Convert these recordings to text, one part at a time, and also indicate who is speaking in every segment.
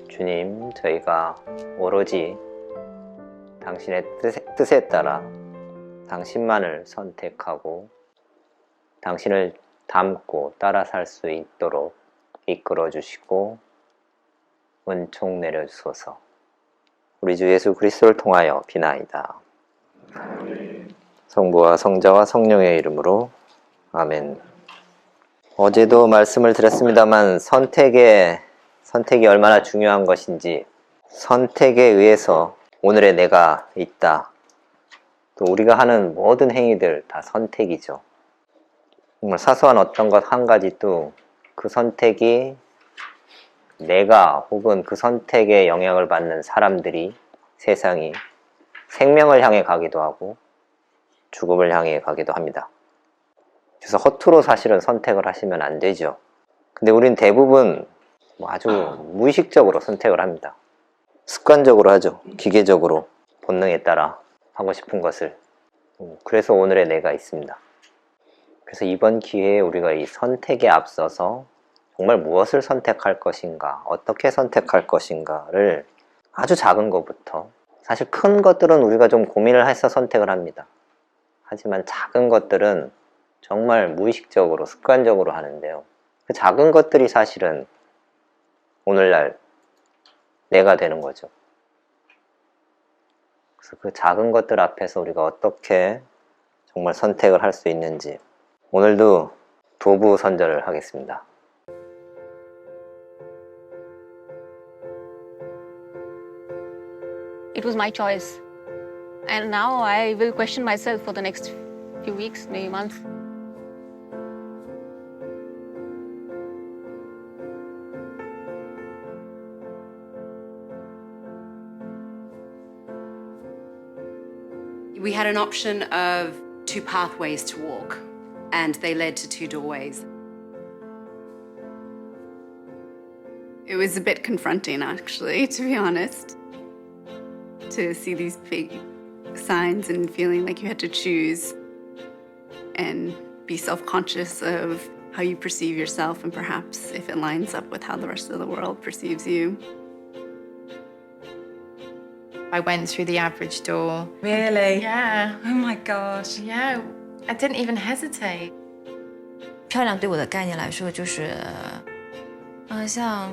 Speaker 1: 주님, 저희가 오로지 당신의 뜻에 따라 당신만을 선택하고 당신을 닮고 따라 살 수 있도록 이끌어 주시고 은총 내려 주소서. 우리 주 예수 그리스도를 통하여 비나이다. 성부와 성자와 성령의 이름으로 아멘. 어제도 말씀을 드렸습니다만 선택이 얼마나 중요한 것인지, 선택에 의해서 오늘의 내가 있다. 또 우리가 하는 모든 행위들 다 선택이죠. 정말 사소한 어떤 것 한 가지도 그 선택이 내가 혹은 그 선택에 영향을 받는 사람들이, 세상이 생명을 향해 가기도 하고 죽음을 향해 가기도 합니다. 그래서 허투루 사실은 선택을 하시면 안 되죠. 근데 우린 대부분 아주 무의식적으로 선택을 합니다. 습관적으로 하죠. 기계적으로 본능에 따라 하고 싶은 것을. 그래서 오늘의 내가 있습니다. 그래서 이번 기회에 우리가 이 선택에 앞서서 정말 무엇을 선택할 것인가, 어떻게 선택할 것인가를 아주 작은 것부터, 사실 큰 것들은 우리가 좀 고민을 해서 선택을 합니다. 하지만 작은 것들은 정말 무의식적으로, 습관적으로 하는데요. 그 작은 것들이 사실은 오늘날 내가 되는 거죠. 그래서 그 작은 것들 앞에서 우리가 어떻게 정말 선택을 할 수 있는지, 오늘도 도부 선전을 하겠습니다.
Speaker 2: It was my choice. And now I will question myself for the next few weeks, maybe months.
Speaker 3: We had an option of 2 pathways to walk, and they led to 2 doorways.
Speaker 4: It was a bit confronting, actually, to be honest, to see these big signs and feeling like you had to choose and be self-conscious of how you perceive yourself and perhaps if it lines up with how the rest of the world perceives you.
Speaker 5: I went through the average door.
Speaker 6: Really?
Speaker 5: Yeah.
Speaker 6: Oh my gosh.
Speaker 5: Yeah. I didn't even hesitate.
Speaker 7: 漂亮对我的概念来说，就是像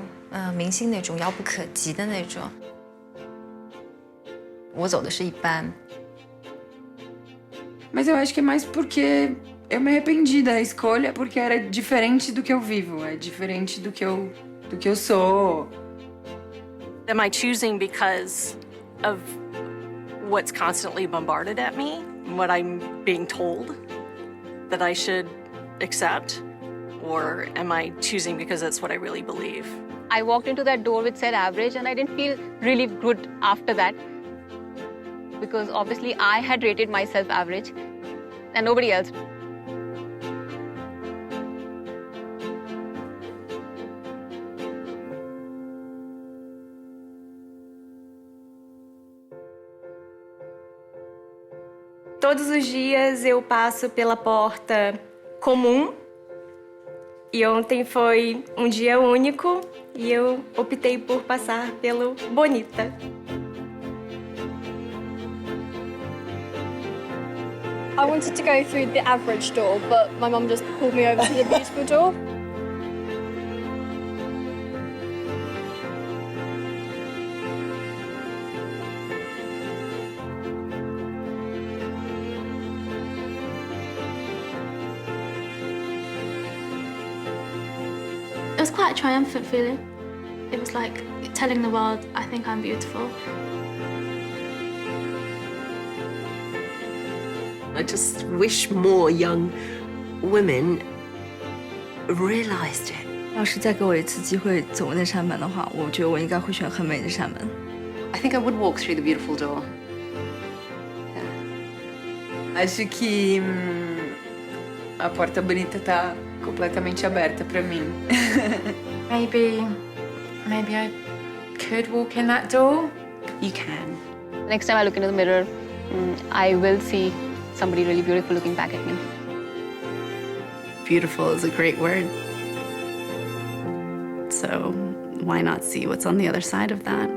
Speaker 7: 明星那种遥不可及的那种。我走的是一般。
Speaker 6: Mas eu acho que é mais porque eu me arrependi da escolha, porque era diferente do que eu vivo, é diferente do que eu sou.
Speaker 8: Am I choosing because of what's constantly bombarded at me, what I'm being told that I should accept, or am I choosing because that's what I really believe?
Speaker 2: I walked into that door which said average, and I didn't feel really good after that. Because obviously I had rated myself average and nobody else.
Speaker 9: Todos os dias eu passo pela porta comum e ontem foi um dia único e eu optei por passar pelo bonita.
Speaker 10: I wanted to go through the average door, but my mum just pulled me over to the beautiful door.
Speaker 11: It was quite a triumphant feeling. It was like telling the world, I think I'm beautiful.
Speaker 12: I just wish more young women realized it.
Speaker 13: 要是再给我一次机会走那扇门的话，我觉得我应该会选很美的扇门。
Speaker 3: I think I would walk through the beautiful door.
Speaker 6: Acho que a porta bonita tá completamente aberta pra mim.
Speaker 5: Maybe I could walk in that door.
Speaker 3: You can.
Speaker 2: Next time I look into the mirror, I will see somebody really beautiful looking back at me.
Speaker 4: Beautiful is a great word. It's So why not see what's on the other side of that?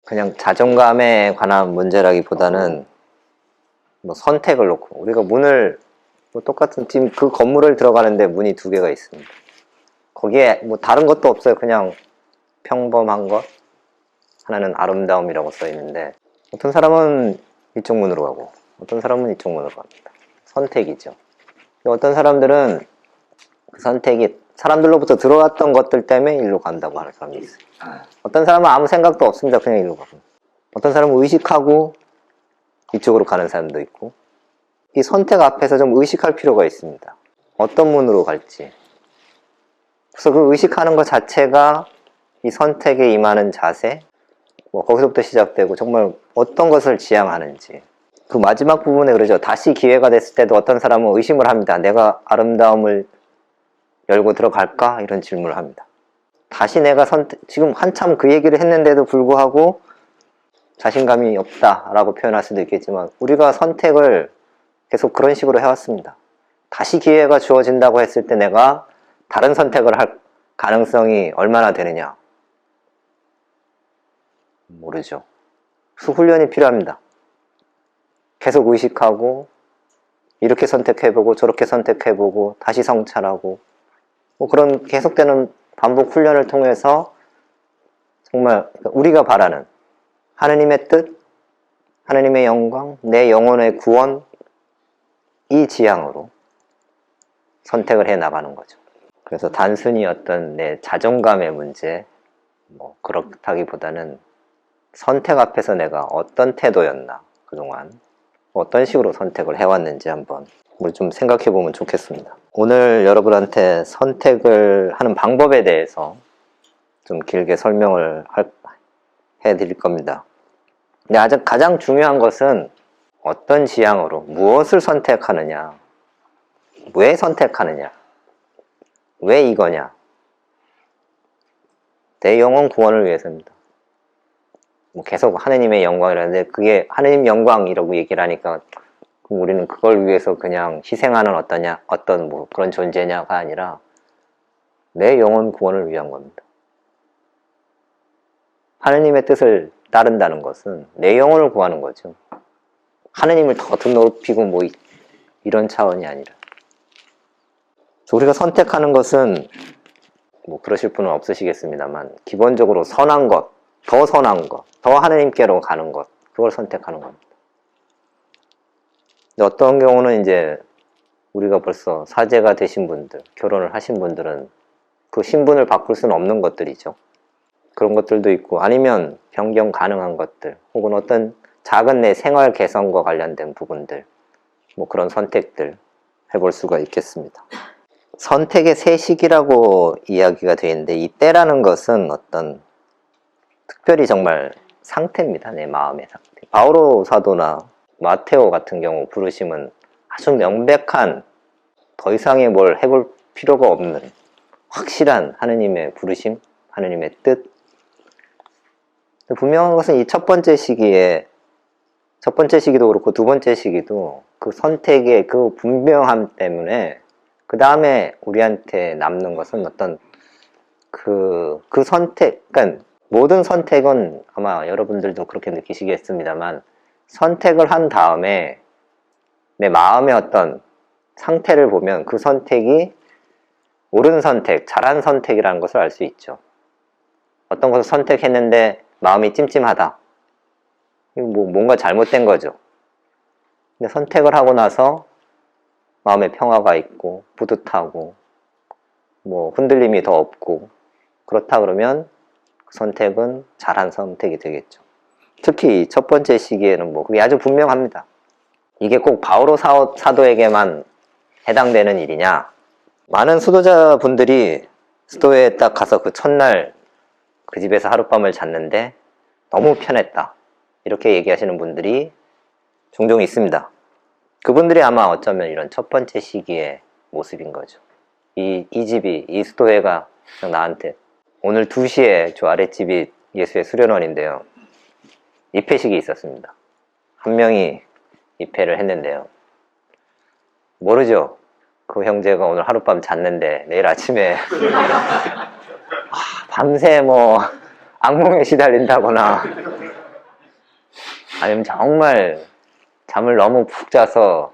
Speaker 1: 그냥 자존감에 관한 문제라기보다는 뭐 선택을 놓고 우리가 문을 뭐 똑같은 지금 그 건물을 들어가는데 문이 2개가 있습니다. 거기에 뭐 다른 것도 없어요. 그냥 평범한 것. 하나는 아름다움이라고 써 있는데 어떤 사람은 이쪽 문으로 가고 어떤 사람은 이쪽 문으로 갑니다. 선택이죠. 어떤 사람들은 그 선택이 사람들로부터 들어왔던 것들 때문에 일로 간다고 하는 사람이 있어요. 어떤 사람은 아무 생각도 없습니다. 그냥 일로 가고. 어떤 사람은 의식하고 이쪽으로 가는 사람도 있고. 이 선택 앞에서 좀 의식할 필요가 있습니다. 어떤 문으로 갈지. 그래서 그 의식하는 것 자체가 이 선택에 임하는 자세, 뭐 거기서부터 시작되고 정말 어떤 것을 지향하는지. 그 마지막 부분에 그러죠. 다시 기회가 됐을 때도 어떤 사람은 의심을 합니다. 내가 아름다움을 열고 들어갈까? 이런 질문을 합니다. 다시 내가 지금 한참 그 얘기를 했는데도 불구하고 자신감이 없다라고 표현할 수도 있겠지만 우리가 선택을 계속 그런 식으로 해왔습니다. 다시 기회가 주어진다고 했을 때 내가 다른 선택을 할 가능성이 얼마나 되느냐? 모르죠. 훈련이 필요합니다. 계속 의식하고 이렇게 선택해보고 저렇게 선택해보고 다시 성찰하고 뭐 그런 계속되는 반복 훈련을 통해서 정말 우리가 바라는 하느님의 뜻, 하느님의 영광, 내 영혼의 구원 이 지향으로 선택을 해 나가는 거죠. 그래서 단순히 어떤 내 자존감의 문제 뭐 그렇다기보다는 선택 앞에서 내가 어떤 태도였나 그동안 어떤 식으로 선택을 해왔는지 한번 우리 좀 생각해 보면 좋겠습니다. 오늘 여러분한테 선택을 하는 방법에 대해서 좀 길게 설명을 해드릴 겁니다. 근데 가장 중요한 것은 어떤 지향으로 무엇을 선택하느냐, 왜 선택하느냐, 왜 이거냐. 내 영혼 구원을 위해서입니다. 뭐 계속 하느님의 영광이라는데 그게 하느님 영광이라고 얘기를 하니까 그럼 우리는 그걸 위해서 그냥 희생하는 어떤 뭐 그런 존재냐가 아니라 내 영혼 구원을 위한 겁니다. 하느님의 뜻을 따른다는 것은 내 영혼을 구하는 거죠. 하느님을 더 높이고 뭐 이런 차원이 아니라. 우리가 선택하는 것은 뭐 그러실 분은 없으시겠습니다만 기본적으로 선한 것, 더 선한 것, 더 하느님께로 가는 것, 그걸 선택하는 겁니다. 근데 어떤 경우는 이제 우리가 벌써 사제가 되신 분들, 결혼을 하신 분들은 그 신분을 바꿀 수는 없는 것들이죠. 그런 것들도 있고 아니면 변경 가능한 것들 혹은 어떤 작은 내 생활 개선과 관련된 부분들 뭐 그런 선택들 해볼 수가 있겠습니다. 선택의 세 시기라고 이야기가 되어 있는데 이 때라는 것은 어떤 특별히 정말 상태입니다. 내 마음의 상태. 바오로 사도나 마테오 같은 경우 부르심은 아주 명백한 더 이상의 뭘 해볼 필요가 없는 확실한 하느님의 부르심, 하느님의 뜻. 분명한 것은 이 첫 번째 시기에 첫 번째 시기도 그렇고 두 번째 시기도 그 선택의 그 분명함 때문에 그 다음에 우리한테 남는 것은 어떤 그 선택, 그러니까 모든 선택은 아마 여러분들도 그렇게 느끼시겠습니다만 선택을 한 다음에 내 마음의 어떤 상태를 보면 그 선택이 옳은 선택, 잘한 선택이라는 것을 알 수 있죠. 어떤 것을 선택했는데 마음이 찜찜하다. 뭐 뭔가 잘못된 거죠. 근데 선택을 하고 나서 마음에 평화가 있고 뿌듯하고 뭐 흔들림이 더 없고 그렇다 그러면 그 선택은 잘한 선택이 되겠죠. 특히 첫 번째 시기에는 뭐 그게 아주 분명합니다. 이게 꼭 바오로 사도에게만 해당되는 일이냐? 많은 수도자분들이 수도에 딱 가서 그 첫날 그 집에서 하룻밤을 잤는데 너무 편했다. 이렇게 얘기하시는 분들이 종종 있습니다. 그분들이 아마 어쩌면 이런 첫 번째 시기의 모습인 거죠. 이 집이, 이 수도회가 나한테 오늘 2시에 저 아랫집이 예수의 수련원인데요. 입회식이 있었습니다. 한 명이 입회를 했는데요. 모르죠. 그 형제가 오늘 하룻밤 잤는데 내일 아침에 밤새 뭐 악몽에 시달린다거나 아니면 정말 잠을 너무 푹 자서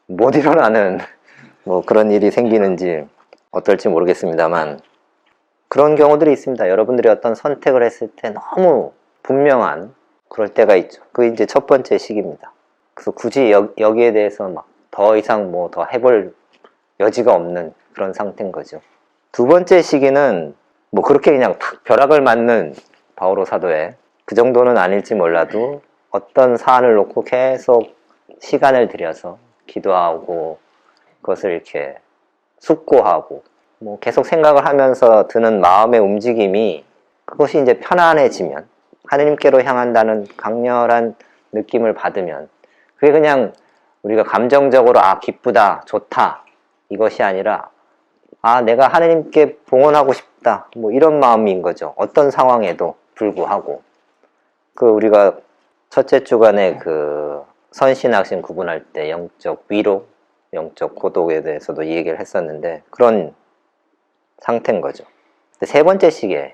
Speaker 1: 못 일어나는 뭐 그런 일이 생기는지 어떨지 모르겠습니다만 그런 경우들이 있습니다. 여러분들이 어떤 선택을 했을 때 너무 분명한 그럴 때가 있죠. 그게 이제 첫 번째 시기입니다. 그래서 굳이 여기에 대해서 막 더 이상 뭐 더 해볼 여지가 없는 그런 상태인 거죠. 두 번째 시기는 뭐 그렇게 그냥 탁 벼락을 맞는 바오로 사도의 그 정도는 아닐지 몰라도 어떤 사안을 놓고 계속 시간을 들여서 기도하고 그것을 이렇게 숙고하고 뭐 계속 생각을 하면서 드는 마음의 움직임이 그것이 이제 편안해지면 하느님께로 향한다는 강렬한 느낌을 받으면 그게 그냥 우리가 감정적으로 기쁘다, 좋다 이것이 아니라 내가 하느님께 봉헌하고 싶다 뭐 이런 마음인 거죠. 어떤 상황에도 불구하고 우리가 첫째 주간에 그 선신학신 구분할 때 영적 위로, 영적 고독에 대해서도 이 얘기를 했었는데 그런 상태인 거죠. 세 번째 시기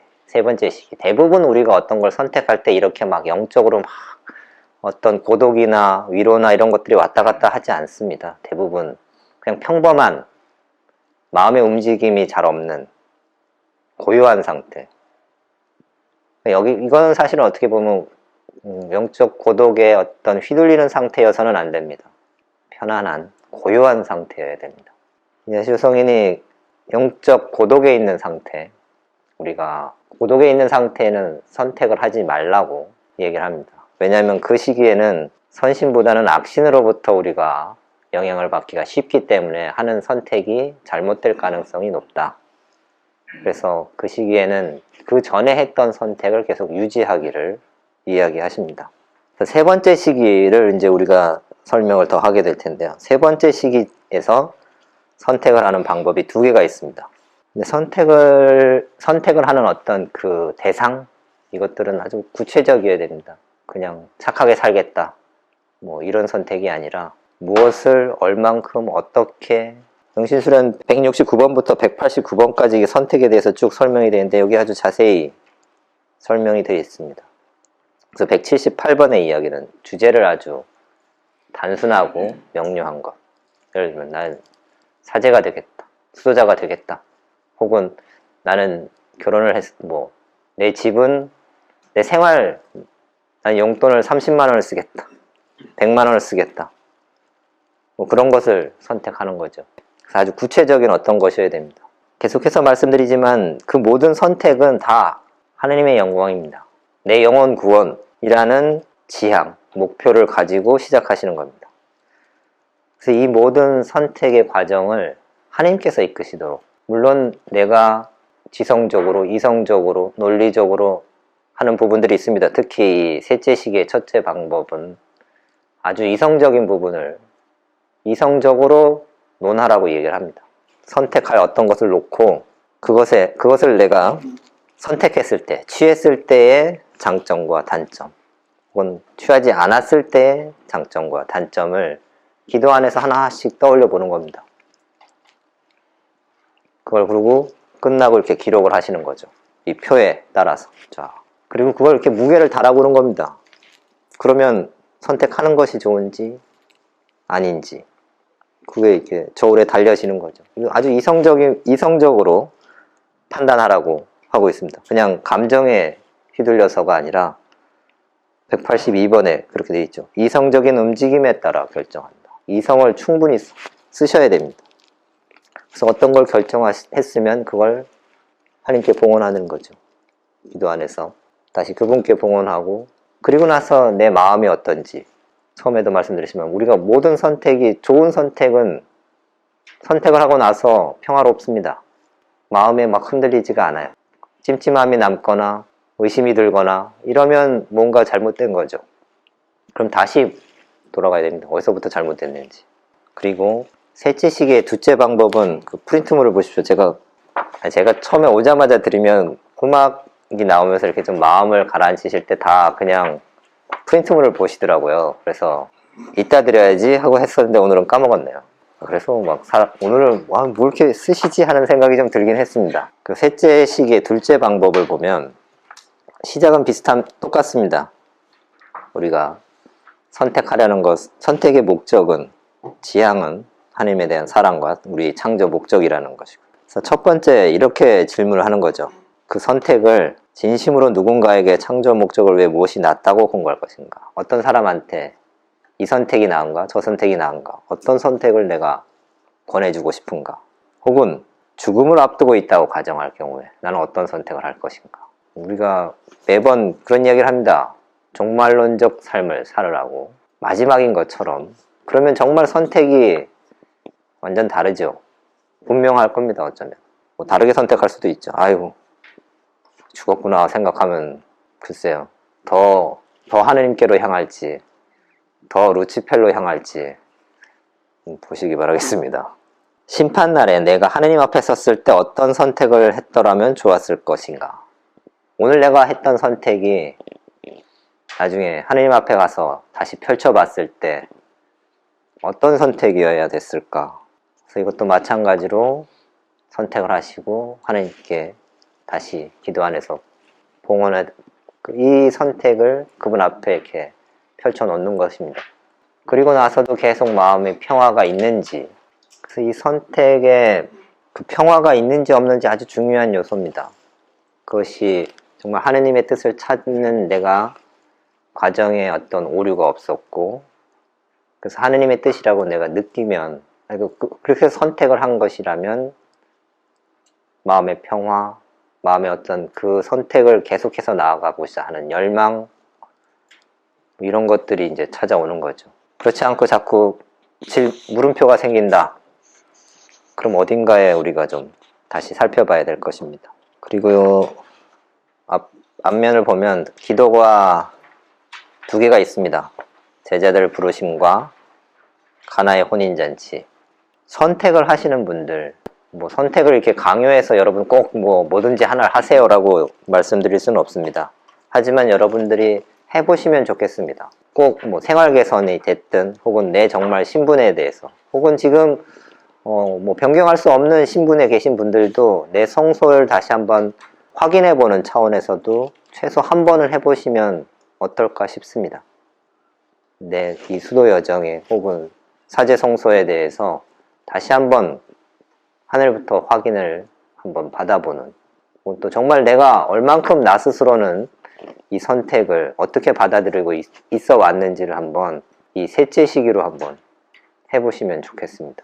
Speaker 1: 대부분 우리가 어떤 걸 선택할 때 이렇게 막 영적으로 막 어떤 고독이나 위로나 이런 것들이 왔다 갔다 하지 않습니다. 대부분 그냥 평범한 마음의 움직임이 잘 없는 고요한 상태. 이거는 사실은 어떻게 보면 영적 고독의 어떤 휘둘리는 상태여서는 안 됩니다. 편안한 고요한 상태여야 됩니다. 예수 성인이 영적 고독에 있는 상태, 우리가 고독에 있는 상태에는 선택을 하지 말라고 얘기를 합니다. 왜냐하면 그 시기에는 선신보다는 악신으로부터 우리가 영향을 받기가 쉽기 때문에 하는 선택이 잘못될 가능성이 높다. 그래서 그 시기에는 그 전에 했던 선택을 계속 유지하기를 이야기하십니다. 세 번째 시기를 이제 우리가 설명을 더 하게 될 텐데요. 세 번째 시기에서 선택을 하는 방법이 2개가 있습니다. 근데 선택을 하는 어떤 그 대상 이것들은 아주 구체적이어야 됩니다. 그냥 착하게 살겠다 뭐 이런 선택이 아니라 무엇을 얼만큼 어떻게 영신수련 169번부터 189번까지 선택에 대해서 쭉 설명이 되는데 여기 아주 자세히 설명이 되어 있습니다. 그래서 178번의 이야기는 주제를 아주 단순하고 명료한 것. 예를 들면 나는 사제가 되겠다, 수도자가 되겠다, 혹은 나는 결혼을 내 집은 내 생활 난 용돈을 30만 원을 쓰겠다, 100만 원을 쓰겠다 뭐 그런 것을 선택하는 거죠. 그래서 아주 구체적인 어떤 것이어야 됩니다. 계속해서 말씀드리지만 그 모든 선택은 다 하느님의 영광입니다. 내 영혼 구원이라는 지향, 목표를 가지고 시작하시는 겁니다. 그래서 이 모든 선택의 과정을 하나님께서 이끄시도록, 물론 내가 지성적으로, 이성적으로, 논리적으로 하는 부분들이 있습니다. 특히 이 셋째 시기의 첫째 방법은 아주 이성적인 부분을 이성적으로 논하라고 얘기를 합니다. 선택할 어떤 것을 놓고 그것을 내가 선택했을 때, 취했을 때의 장점과 단점, 혹은 취하지 않았을 때의 장점과 단점을 기도 안에서 하나씩 떠올려 보는 겁니다. 그걸 그리고 끝나고 이렇게 기록을 하시는 거죠. 이 표에 따라서. 자, 그리고 그걸 이렇게 무게를 달아보는 겁니다. 그러면 선택하는 것이 좋은지 아닌지 그게 이렇게 저울에 달려지는 거죠. 아주 이성적으로 판단하라고 하고 있습니다. 그냥 감정에 휘둘려서가 아니라 182번에 그렇게 되어 있죠. 이성적인 움직임에 따라 결정한다. 이성을 충분히 쓰셔야 됩니다. 그래서 어떤 걸 결정했으면 그걸 하나님께 봉헌하는 거죠. 기도 안에서 다시 그분께 봉헌하고, 그리고 나서 내 마음이 어떤지, 처음에도 말씀드렸지만 우리가 모든 선택이, 좋은 선택은 선택을 하고 나서 평화롭습니다. 마음에 막 흔들리지가 않아요. 찜찜함이 남거나 의심이 들거나 이러면 뭔가 잘못된 거죠. 그럼 다시 돌아가야 됩니다. 어디서부터 잘못됐는지. 그리고 셋째 시기의 둘째 방법은 그 프린트물을 보십시오. 제가 처음에 오자마자 들으면 음악이 나오면서 이렇게 좀 마음을 가라앉히실 때 다 그냥 프린트물을 보시더라고요. 그래서 이따 드려야지 하고 했었는데 오늘은 까먹었네요. 그래서 막 오늘은 와, 뭐 이렇게 쓰시지 하는 생각이 좀 들긴 했습니다. 그 셋째 시기의 둘째 방법을 보면 시작은 똑같습니다. 우리가 선택하려는 것, 선택의 목적은, 지향은 하나님에 대한 사랑과 우리 창조 목적이라는 것이고. 그래서 첫 번째 이렇게 질문을 하는 거죠. 그 선택을 진심으로 누군가에게 창조 목적을 위해 무엇이 낫다고 공부할 것인가? 어떤 사람한테 이 선택이 나은가? 저 선택이 나은가? 어떤 선택을 내가 권해주고 싶은가? 혹은 죽음을 앞두고 있다고 가정할 경우에 나는 어떤 선택을 할 것인가? 우리가 매번 그런 이야기를 합니다. 종말론적 삶을 살으라고. 마지막인 것처럼. 그러면 정말 선택이 완전 다르죠. 분명할 겁니다. 어쩌면. 뭐 다르게 선택할 수도 있죠. 아이고 죽었구나 생각하면 글쎄요. 더 하느님께로 향할지 더 루치펠로 향할지 보시기 바라겠습니다. 심판날에 내가 하느님 앞에 섰을 때 어떤 선택을 했더라면 좋았을 것인가? 오늘 내가 했던 선택이 나중에 하느님 앞에 가서 다시 펼쳐봤을 때 어떤 선택이어야 됐을까? 그래서 이것도 마찬가지로 선택을 하시고 하나님께 다시 기도 안에서 봉헌해 이 선택을 그분 앞에 이렇게 펼쳐놓는 것입니다. 그리고 나서도 계속 마음에 평화가 있는지, 그래서 이 선택에 그 평화가 있는지 없는지 아주 중요한 요소입니다. 그것이 정말 하느님의 뜻을 찾는 내가 과정에 어떤 오류가 없었고, 그래서 하느님의 뜻이라고 내가 느끼면, 그렇게 선택을 한 것이라면 마음의 평화, 마음의 어떤 그 선택을 계속해서 나아가고자 하는 열망, 이런 것들이 이제 찾아오는 거죠. 그렇지 않고 자꾸 물음표가 생긴다. 그럼 어딘가에 우리가 좀 다시 살펴봐야 될 것입니다. 그리고 앞면을 보면 기도가 두 개가 있습니다. 제자들 부르심과 가나의 혼인잔치. 선택을 하시는 분들, 뭐 선택을 이렇게 강요해서 여러분 꼭 뭐 뭐든지 하나를 하세요라고 말씀드릴 수는 없습니다. 하지만 여러분들이 해보시면 좋겠습니다. 꼭 뭐 생활 개선이 됐든 혹은 내 정말 신분에 대해서 혹은 지금 뭐 변경할 수 없는 신분에 계신 분들도 내 성소를 다시 한번 확인해보는 차원에서도 최소 한 번은 해보시면 어떨까 싶습니다. 내 이 수도 여정에 혹은 사제 성소에 대해서 다시 한번 하늘부터 확인을 한번 받아보는, 또 정말 내가 얼만큼 나 스스로는 이 선택을 어떻게 받아들이고 있어 왔는지를 한번 이 셋째 시기로 한번 해보시면 좋겠습니다.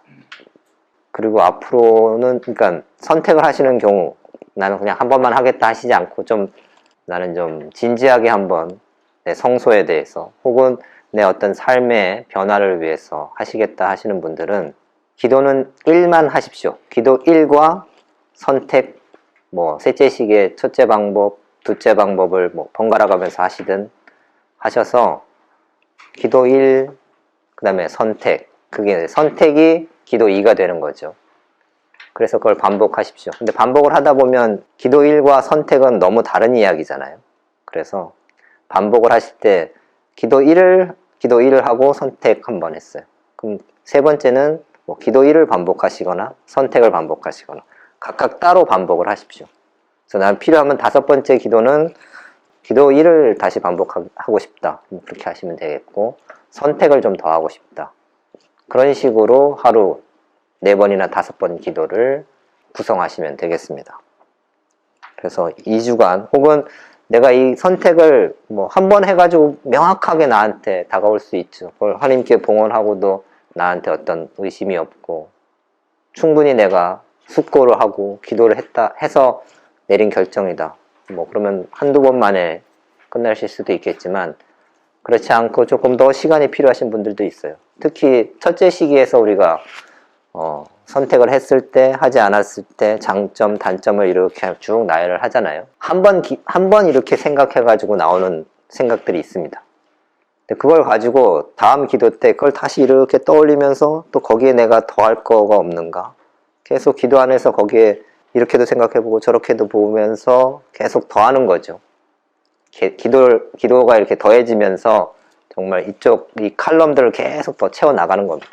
Speaker 1: 그리고 앞으로는 그러니까 선택을 하시는 경우 나는 그냥 한 번만 하겠다 하시지 않고 좀 나는 좀 진지하게 한번 내 성소에 대해서 혹은 내 어떤 삶의 변화를 위해서 하시겠다 하시는 분들은 기도는 1만 하십시오. 기도 1과 선택, 뭐 셋째 시기의 첫째 방법, 둘째 방법을 뭐 번갈아 가면서 하시든 하셔서 기도 1, 그 다음에 선택, 그게 선택이 기도 2가 되는 거죠. 그래서 그걸 반복하십시오. 근데 반복을 하다 보면 기도 1과 선택은 너무 다른 이야기잖아요. 그래서 반복을 하실 때 기도 1을 하고 선택 한번 했어요. 그럼 세 번째는 뭐 기도 1을 반복하시거나 선택을 반복하시거나 각각 따로 반복을 하십시오. 그래서 난 필요하면 다섯 번째 기도는 기도 1을 다시 반복하고 싶다. 그렇게 하시면 되겠고, 선택을 좀 더 하고 싶다. 그런 식으로 하루 4번이나 5번 기도를 구성하시면 되겠습니다. 그래서 2주간 혹은 내가 이 선택을 뭐 한 번 해가지고 명확하게 나한테 다가올 수 있죠. 그걸 하나님께 봉헌하고도 나한테 어떤 의심이 없고 충분히 내가 숙고를 하고 기도를 해서 내린 결정이다. 뭐 그러면 한두 번 만에 끝나실 수도 있겠지만 그렇지 않고 조금 더 시간이 필요하신 분들도 있어요. 특히 첫째 시기에서 우리가 선택을 했을 때 하지 않았을 때 장점 단점을 이렇게 쭉 나열을 하잖아요. 한 번 이렇게 생각해 가지고 나오는 생각들이 있습니다. 근데 그걸 가지고 다음 기도 때 그걸 다시 이렇게 떠올리면서 또 거기에 내가 더할 거가 없는가? 계속 기도 안에서 거기에 이렇게도 생각해보고 저렇게도 보면서 계속 더하는 거죠. 기도가 이렇게 더해지면서 정말 이 칼럼들을 계속 더 채워나가는 겁니다.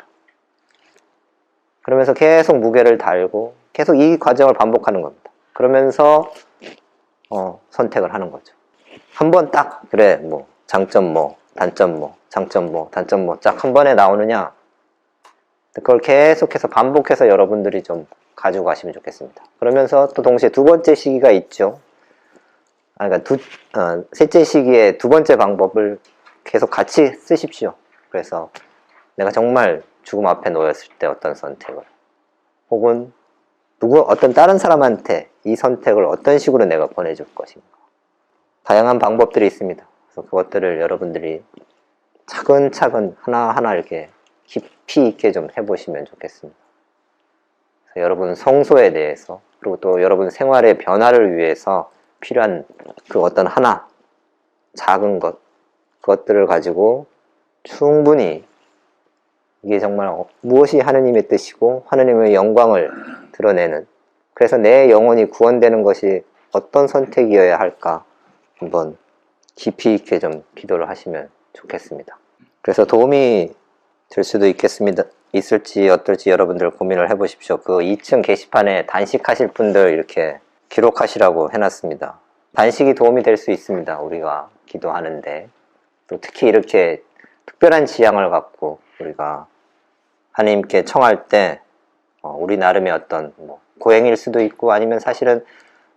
Speaker 1: 그러면서 계속 무게를 달고 계속 이 과정을 반복하는 겁니다. 그러면서 선택을 하는 거죠. 한번 딱 그래 뭐 장점 뭐 단점 뭐 장점 뭐 단점 뭐 쫙 한 번에 나오느냐, 그걸 계속해서 반복해서 여러분들이 좀 가지고 가시면 좋겠습니다. 그러면서 또 동시에 두 번째 시기가 있죠. 그러니까 셋째 시기에 두 번째 방법을 계속 같이 쓰십시오. 그래서 내가 정말 죽음 앞에 놓였을 때 어떤 선택을, 혹은 어떤 다른 사람한테 이 선택을 어떤 식으로 내가 권해줄 것인가. 다양한 방법들이 있습니다. 그래서 그것들을 여러분들이 차근차근 하나하나 이렇게 깊이 있게 좀 해보시면 좋겠습니다. 그래서 여러분 성소에 대해서, 그리고 또 여러분 생활의 변화를 위해서 필요한 그 어떤 하나, 작은 그것들을 가지고 충분히 이게 정말 무엇이 하느님의 뜻이고 하느님의 영광을 드러내는, 그래서 내 영혼이 구원되는 것이 어떤 선택이어야 할까 한번 깊이 있게 좀 기도를 하시면 좋겠습니다. 그래서 도움이 될 수도 있을지 어떨지 여러분들 고민을 해보십시오. 그 2층 게시판에 단식하실 분들 이렇게 기록하시라고 해놨습니다. 단식이 도움이 될 수 있습니다. 우리가 기도하는데, 또 특히 이렇게 특별한 지향을 갖고 우리가 하나님께 청할 때 우리 나름의 어떤 고행일 수도 있고, 아니면 사실은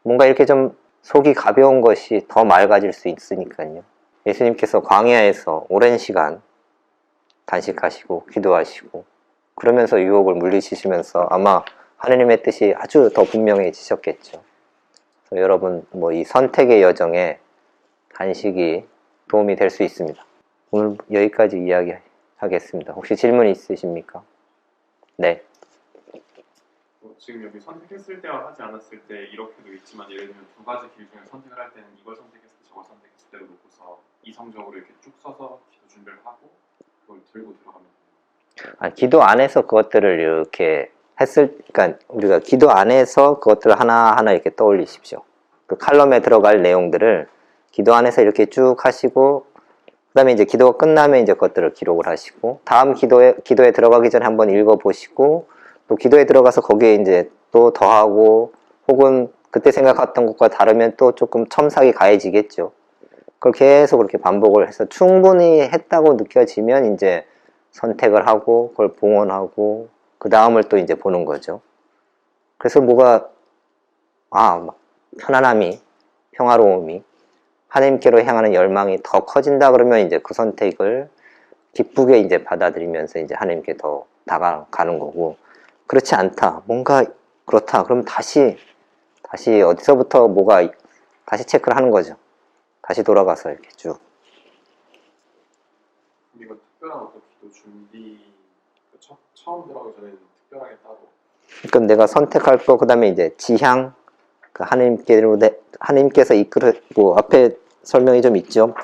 Speaker 1: 뭔가 이렇게 좀 속이 가벼운 것이 더 맑아질 수 있으니까요. 예수님께서 광야에서 오랜 시간 단식하시고 기도하시고 그러면서 유혹을 물리치시면서 아마 하느님의 뜻이 아주 더 분명해지셨겠죠. 그래서 여러분 이 선택의 여정에 단식이 도움이 될 수 있습니다. 오늘 여기까지 이야기하겠습니다. 혹시 질문 있으십니까? 네.
Speaker 14: 지금 여기 선택했을 때와 하지 않았을 때 이렇게도 있지만, 예를 들면 두 가지 길 중에 선택을 할 때는 이걸 선택했을 때 저걸 선택했을 때로 놓고서 이성적으로 이렇게 쭉 써서 기도 준비를 하고 그걸 들고 들어가면 돼요.
Speaker 1: 기도 안에서 그것들을 이렇게 그러니까 우리가 기도 안에서 그것들을 하나하나 이렇게 떠올리십시오. 그 칼럼에 들어갈 내용들을 기도 안에서 이렇게 쭉 하시고, 그 다음에 이제 기도가 끝나면 이제 그것들을 기록을 하시고, 다음 기도에 들어가기 전에 한번 읽어보시고, 또 기도에 들어가서 거기에 이제 또 더하고, 혹은 그때 생각했던 것과 다르면 또 조금 첨삭이 가해지겠죠. 그걸 계속 그렇게 반복을 해서 충분히 했다고 느껴지면 이제 선택을 하고, 그걸 봉헌하고, 그 다음을 또 이제 보는 거죠. 그래서 편안함이, 평화로움이, 하나님께로 향하는 열망이 더 커진다 그러면 이제 그 선택을 기쁘게 이제 받아들이면서 이제 하나님께 더 다가가는 거고, 그렇지 않다, 뭔가 그렇다 그러면 다시 어디서부터 다시 체크를 하는 거죠. 다시 돌아가서 이렇게 쭉.
Speaker 14: 이거 특별한 어떤 기도 준비, 처음 들어가기 전에는 특별하게 따로.
Speaker 1: 그럼 내가 선택할 거, 그 다음에 이제 지향, 그 하나님께서 앞에 설명이 좀 있죠.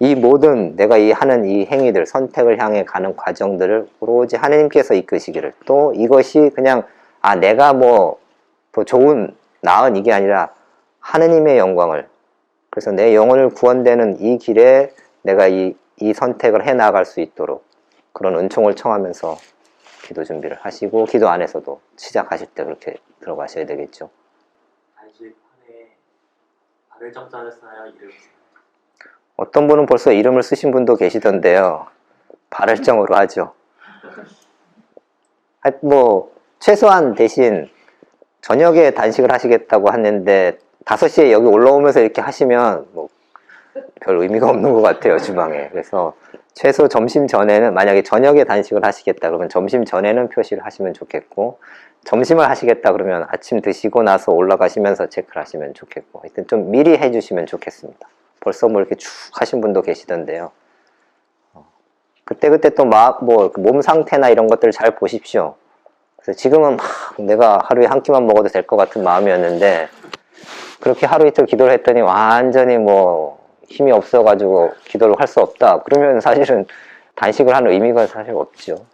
Speaker 1: 이 모든 내가 하는 이 행위들, 선택을 향해 가는 과정들을 오로지 하나님께서 이끄시기를, 또 이것이 그냥 내가 더 좋은 나은 이게 아니라 하느님의 영광을, 그래서 내 영혼을 구원되는 이 길에 내가 이 선택을 해 나갈 수 있도록 그런 은총을 청하면서 기도 준비를 하시고, 기도 안에서도 시작하실 때 그렇게 들어가셔야 되겠죠.
Speaker 15: 단식판에 발을 정자를 써야 이름을 써요.
Speaker 1: 어떤 분은 벌써 이름을 쓰신 분도 계시던데요. 발을정으로 하죠. 최소한 대신 저녁에 단식을 하시겠다고 하는데 5시에 여기 올라오면서 이렇게 하시면 별 의미가 없는 것 같아요, 주방에. 그래서 최소 점심 전에는, 만약에 저녁에 단식을 하시겠다 그러면 점심 전에는 표시를 하시면 좋겠고, 점심을 하시겠다 그러면 아침 드시고 나서 올라가시면서 체크를 하시면 좋겠고, 하여튼 좀 미리 해주시면 좋겠습니다. 벌써 이렇게 쭉 하신 분도 계시던데요. 그때그때 또 몸 상태나 이런 것들을 잘 보십시오. 그래서 지금은 내가 하루에 한 끼만 먹어도 될 것 같은 마음이었는데, 그렇게 하루 이틀 기도를 했더니 완전히 힘이 없어가지고 기도를 할 수 없다. 그러면 사실은 단식을 하는 의미가 사실 없죠.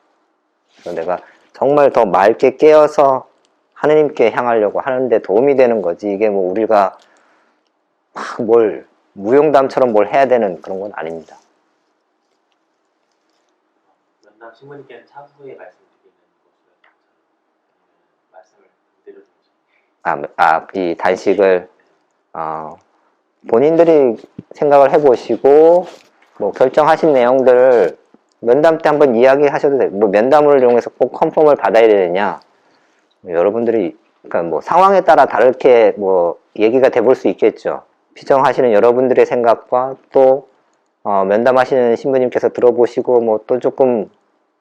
Speaker 1: 그래서 내가 정말 더 맑게 깨어서 하느님께 향하려고 하는데 도움이 되는 거지. 이게 뭐 우리가 막 뭘 무용담처럼 뭘 해야 되는 그런 건 아닙니다.
Speaker 15: 면담 신부님께는 차후에 말씀드리는 것으로 말씀을 드려도
Speaker 1: 이 단식을 본인들이 생각을 해보시고 뭐 결정하신 내용들을 면담 때 한번 이야기하셔도 돼요. 뭐 면담을 이용해서 꼭 컨펌을 받아야 되느냐? 여러분들이 그러니까 뭐 상황에 따라 다르게 뭐 얘기가 돼볼 수 있겠죠. 피정하시는 여러분들의 생각과 또 면담하시는 신부님께서 들어보시고 뭐 또 조금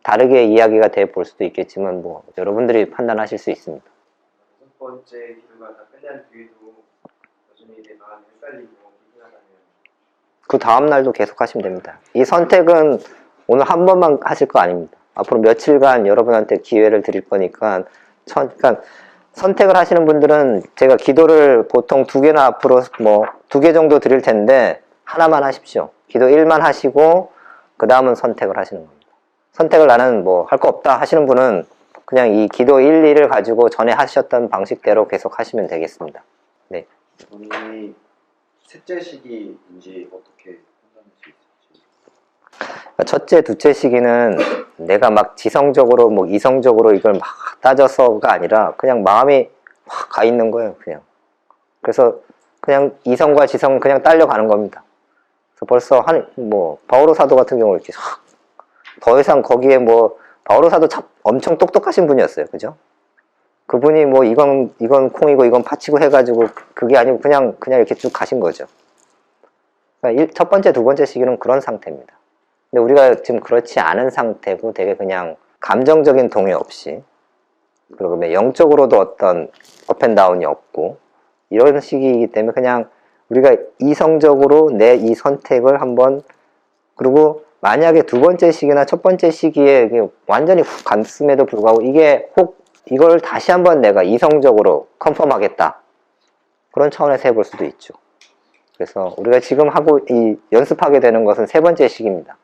Speaker 1: 다르게 이야기가 돼 볼 수도 있겠지만 뭐 여러분들이 판단하실 수 있습니다.
Speaker 16: 첫 번째 기도가 다 끝난 뒤에도 여전히 내 마음이 헷갈리고 불편하다면
Speaker 1: 그 다음 날도 계속 하시면 됩니다. 이 선택은 오늘 한 번만 하실 거 아닙니다. 앞으로 며칠간 여러분한테 기회를 드릴 거니까 그러니까 선택을 하시는 분들은 제가 기도를 보통 2개나 앞으로 뭐 2개 정도 드릴 텐데 하나만 하십시오. 기도 1만 하시고 그 다음은 선택을 하시는 겁니다. 선택을 나는 뭐 할 거 없다 하시는 분은 그냥 이 기도 1, 2를 가지고 전에 하셨던 방식대로 계속 하시면 되겠습니다. 네.
Speaker 16: 본인이 셋째 시기인지 어떻게 판단할 수 있을지.
Speaker 1: 첫째, 둘째 시기는 내가 막 지성적으로 뭐 이성적으로 이걸 막 따져서가 아니라 그냥 마음이 확 가 있는 거예요, 그냥. 그래서 그냥 이성과 지성은 그냥 딸려가는 겁니다. 그래서 벌써 뭐 바오로 사도 같은 경우 이렇게 더 이상 거기에 뭐 바오로 사도 참 엄청 똑똑하신 분이었어요, 그죠? 그분이 뭐 이건 콩이고 이건 파치고 해가지고 그게 아니고 그냥 이렇게 쭉 가신 거죠. 그러니까 첫 번째, 두 번째 시기는 그런 상태입니다. 근데 우리가 지금 그렇지 않은 상태고 되게 그냥 감정적인 동요 없이 그리고 영적으로도 어떤 업앤다운이 없고 이런 시기이기 때문에 그냥 우리가 이성적으로 내 이 선택을 한번 그리고 만약에 두 번째 시기나 첫 번째 시기에 완전히 훅 갔음에도 불구하고 이게 혹 이걸 다시 한번 내가 이성적으로 컨펌하겠다 그런 차원에서 해볼 수도 있죠. 그래서 우리가 지금 하고 연습하게 되는 것은 세 번째 시기입니다.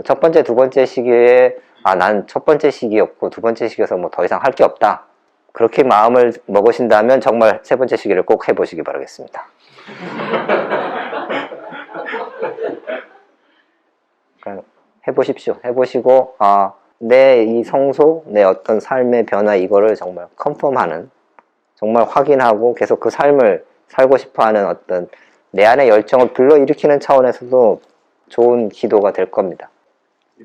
Speaker 1: 첫 번째, 두 번째 시기에 난 첫 번째 시기였고 두 번째 시기여서 뭐 더 이상 할 게 없다. 그렇게 마음을 먹으신다면 정말 세 번째 시기를 꼭 해보시기 바라겠습니다. 해보십시오. 해보시고 내 이 성소, 내 어떤 삶의 변화 이거를 정말 컨펌하는 정말 확인하고 계속 그 삶을 살고 싶어하는 어떤 내 안의 열정을 불러일으키는 차원에서도 좋은 기도가 될 겁니다.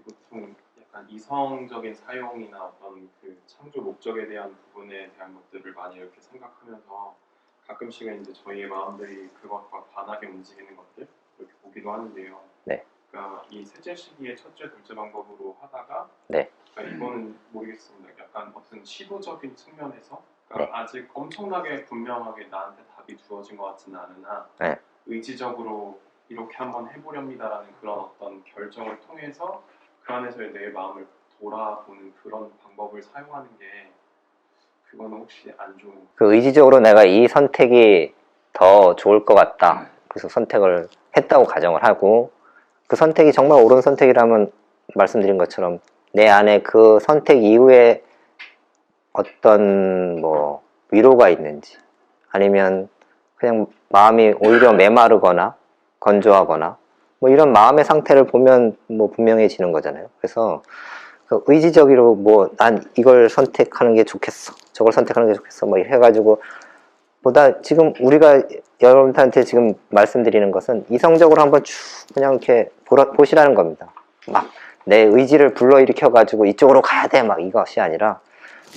Speaker 14: 보통 약간 이성적인 사용이나 어떤 그 창조 목적에 대한 부분에 대한 것들을 많이 이렇게 생각하면서 가끔씩은 이제 저희의 마음들이 그것과 반하게 움직이는 것들 이렇게 보기도 하는데요.
Speaker 1: 네.
Speaker 14: 그러니까 이 셋째 시기의 첫째, 둘째 방법으로 하다가
Speaker 1: 네.
Speaker 14: 그러니까 이거는 모르겠습니다. 약간 어떤 시도적인 측면에서 그러니까 아직 엄청나게 분명하게 나한테 답이 주어진 것 같지는 않으나
Speaker 1: 네.
Speaker 14: 의지적으로 이렇게 한번 해보렵니다라는 그런 어떤 결정을 통해서 그 안에서의 내 마음을 돌아보는 그런 방법을 사용하는 게 그거는 혹시 안 좋은
Speaker 1: 그 의지적으로 내가 이 선택이 더 좋을 것 같다. 그래서 선택을 했다고 가정을 하고 그 선택이 정말 옳은 선택이라면 말씀드린 것처럼 내 안에 그 선택 이후에 어떤 뭐 위로가 있는지 아니면 그냥 마음이 오히려 메마르거나 건조하거나 뭐 이런 마음의 상태를 보면 뭐 분명해지는 거잖아요. 그래서 그 의지적으로 뭐 난 이걸 선택하는 게 좋겠어, 저걸 선택하는 게 좋겠어 뭐 해가지고 보다 지금 우리가 여러분들한테 지금 말씀드리는 것은 이성적으로 한번 쭉 그냥 이렇게 보시라는 겁니다. 막 내 의지를 불러일으켜가지고 이쪽으로 가야 돼 막 이것이 아니라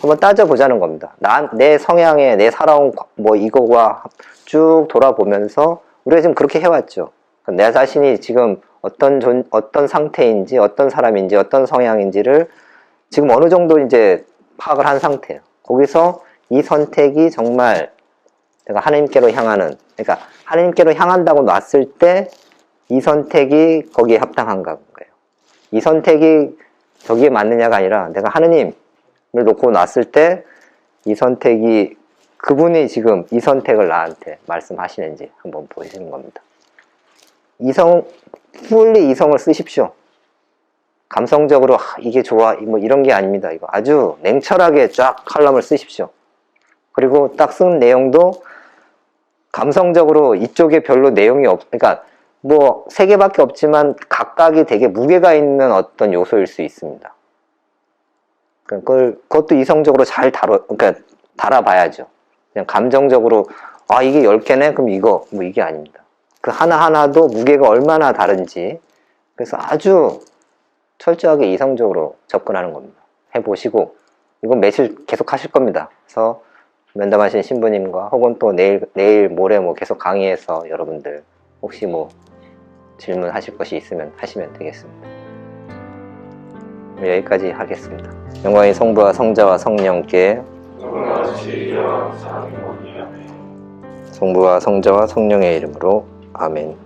Speaker 1: 한번 따져보자는 겁니다. 내 성향에 내 살아온 뭐 이거와 쭉 돌아보면서 우리가 지금 그렇게 해왔죠. 내 자신이 지금 어떤 상태인지 어떤 사람인지 어떤 성향인지를 지금 어느 정도 이제 파악을 한 상태예요. 거기서 이 선택이 정말 내가 하나님께로 향하는, 그러니까 하나님께로 향한다고 놨을 때 이 선택이 거기에 합당한가 거예요. 이 선택이 저기에 맞느냐가 아니라 내가 하느님을 놓고 놨을 때 이 선택이 그분이 지금 이 선택을 나한테 말씀하시는지 한번 보시는 겁니다. 풀리 이성을 쓰십시오. 감성적으로 이게 좋아 뭐 이런 게 아닙니다. 이거 아주 냉철하게 쫙 칼럼을 쓰십시오. 그리고 딱 쓴 내용도 감성적으로 이쪽에 별로 내용이 그러니까 뭐 3개밖에 없지만 각각이 되게 무게가 있는 어떤 요소일 수 있습니다. 그것도 이성적으로 잘 그러니까 달아봐야죠. 그냥 감정적으로 이게 10개네? 그럼 이거 뭐 이게 아닙니다. 그 하나하나도 무게가 얼마나 다른지, 그래서 아주 철저하게 이성적으로 접근하는 겁니다. 해보시고 이건 며칠 계속 하실 겁니다. 그래서 면담하신 신부님과 혹은 또 내일 모레 뭐 계속 강의해서 여러분들 혹시 뭐 질문하실 것이 있으면 하시면 되겠습니다. 여기까지 하겠습니다. 영광이 성부와 성자와 성령께, 성부와 성자와 성령의 이름으로 아멘.